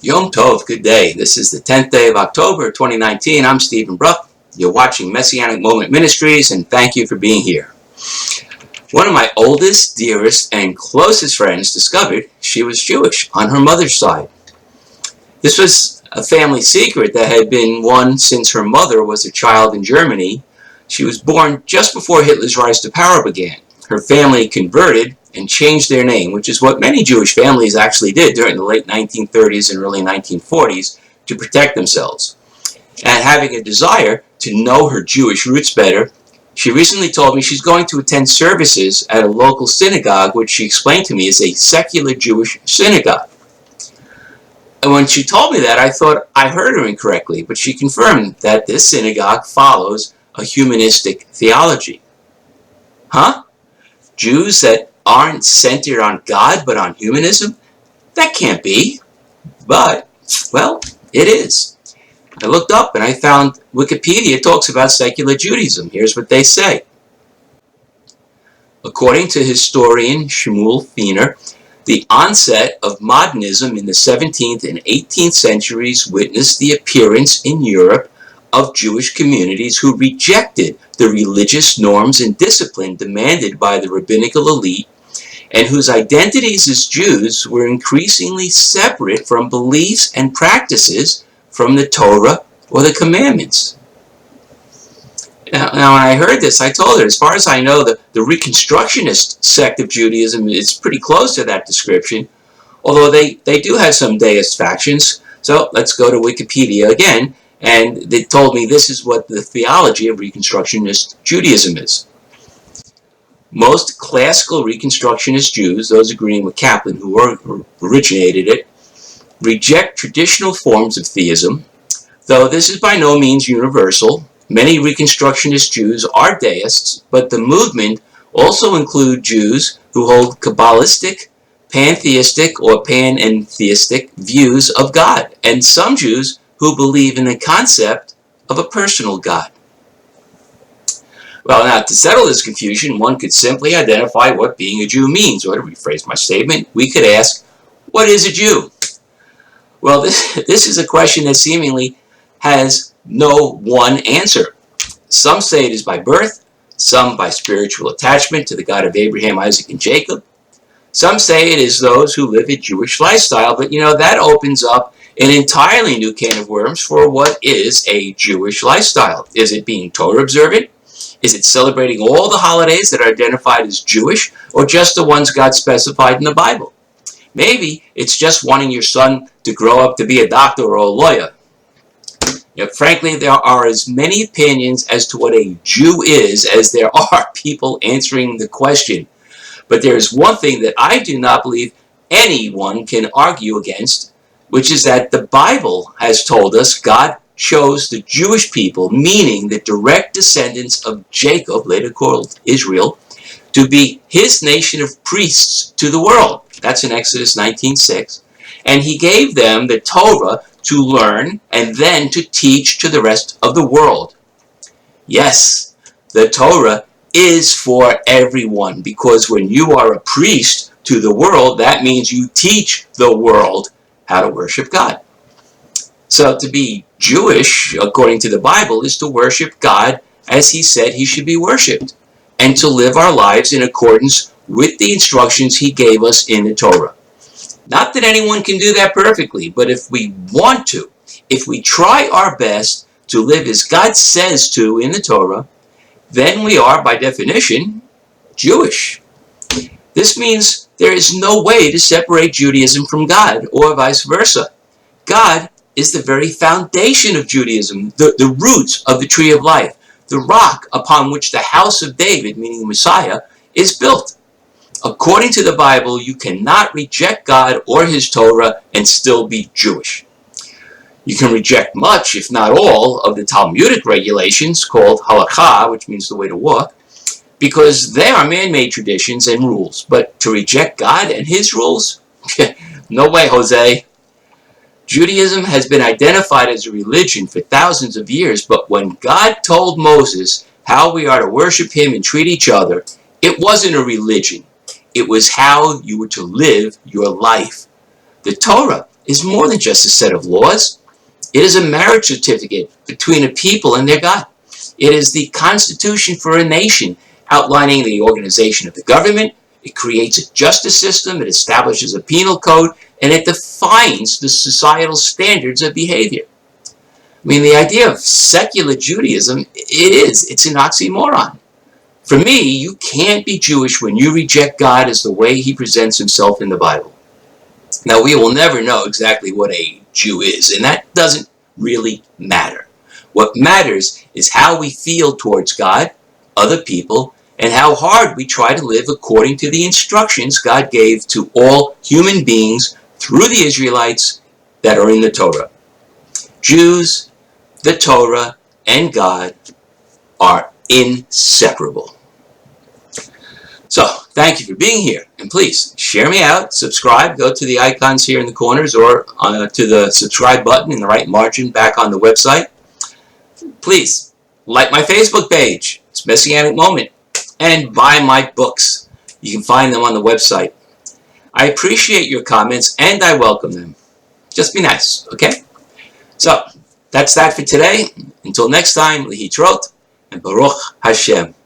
Yom Tov, good day. This is the 10th day of October 2019. I'm Stephen Bruck. You're watching Messianic Moment Ministries, and thank you for being here. One of my oldest, dearest, and closest friends discovered she was Jewish on her mother's side. This was a family secret that had been one since her mother was a child in Germany. She was born just before Hitler's rise to power began. Her family converted and changed their name, which is what many Jewish families actually did during the late 1930s and early 1940s to protect themselves. And having a desire to know her Jewish roots better, she recently told me she's going to attend services at a local synagogue, which she explained to me is a secular Jewish synagogue. And when she told me that, I thought I heard her incorrectly, but she confirmed that this synagogue follows a humanistic theology. Huh? Jews that aren't centered on God but on humanism? That can't be. But, well, it is. I looked up and I found Wikipedia talks about secular Judaism. Here's what they say. According to historian Shmuel Feiner, the onset of modernism in the 17th and 18th centuries witnessed the appearance in Europe of Jewish communities who rejected the religious norms and discipline demanded by the rabbinical elite, and whose identities as Jews were increasingly separate from beliefs and practices from the Torah or the commandments. Now when I heard this, I told her, as far as I know, the Reconstructionist sect of Judaism is pretty close to that description, although they do have some deist factions. So let's go to Wikipedia again, and they told me this is what the theology of Reconstructionist Judaism is. Most classical Reconstructionist Jews, those agreeing with Kaplan, who originated it, reject traditional forms of theism, though this is by no means universal. Many Reconstructionist Jews are deists, but the movement also includes Jews who hold Kabbalistic, pantheistic, or panentheistic views of God, and some Jews who believe in the concept of a personal God. Well, now, to settle this confusion, one could simply identify what being a Jew means, or to rephrase my statement, we could ask, what is a Jew? Well, this is a question that seemingly has no one answer. Some say it is by birth, some by spiritual attachment to the God of Abraham, Isaac, and Jacob. Some say it is those who live a Jewish lifestyle, but that opens up an entirely new can of worms for what is a Jewish lifestyle. Is it being Torah observant? Is it celebrating all the holidays that are identified as Jewish, or just the ones God specified in the Bible? Maybe it's just wanting your son to grow up to be a doctor or a lawyer. Frankly, there are as many opinions as to what a Jew is as there are people answering the question. But there is one thing that I do not believe anyone can argue against, which is that the Bible has told us God chose the Jewish people, meaning the direct descendants of Jacob, later called Israel, to be his nation of priests to the world. That's in Exodus 19:6. And he gave them the Torah to learn and then to teach to the rest of the world. Yes, the Torah is for everyone, because when you are a priest to the world, that means you teach the world how to worship God. So to be Jewish, according to the Bible, is to worship God as he said he should be worshipped, and to live our lives in accordance with the instructions he gave us in the Torah. Not that anyone can do that perfectly, but if we want to, if we try our best to live as God says to in the Torah, then we are, by definition, Jewish. This means there is no way to separate Judaism from God, or vice versa. God is the very foundation of Judaism, the roots of the tree of life, the rock upon which the house of David, meaning Messiah, is built. According to the Bible, you cannot reject God or his Torah and still be Jewish. You can reject much, if not all, of the Talmudic regulations called halakha, which means the way to walk, because they are man-made traditions and rules. But to reject God and his rules? No way, Jose. Judaism has been identified as a religion for thousands of years, but when God told Moses how we are to worship him and treat each other, it wasn't a religion. It was how you were to live your life. The Torah is more than just a set of laws. It is a marriage certificate between a people and their God. It is the constitution for a nation, outlining the organization of the government. It creates a justice system. It establishes a penal code, and it defines the societal standards of behavior. I mean, the idea of secular Judaism, it's an oxymoron. For me, you can't be Jewish when you reject God as the way he presents himself in the Bible. Now, we will never know exactly what a Jew is, and that doesn't really matter. What matters is how we feel towards God, other people, and how hard we try to live according to the instructions God gave to all human beings through the Israelites that are in the Torah. Jews, the Torah, and God are inseparable. So, thank you for being here, and please share me out, subscribe, go to the icons here in the corners or to the subscribe button in the right margin back on the website. Please like my Facebook page, it's Messianic Moment, and buy my books. You can find them on the website. I appreciate your comments and I welcome them. Just be nice, okay? So, that's that for today. Until next time, Lehitrot and Baruch Hashem.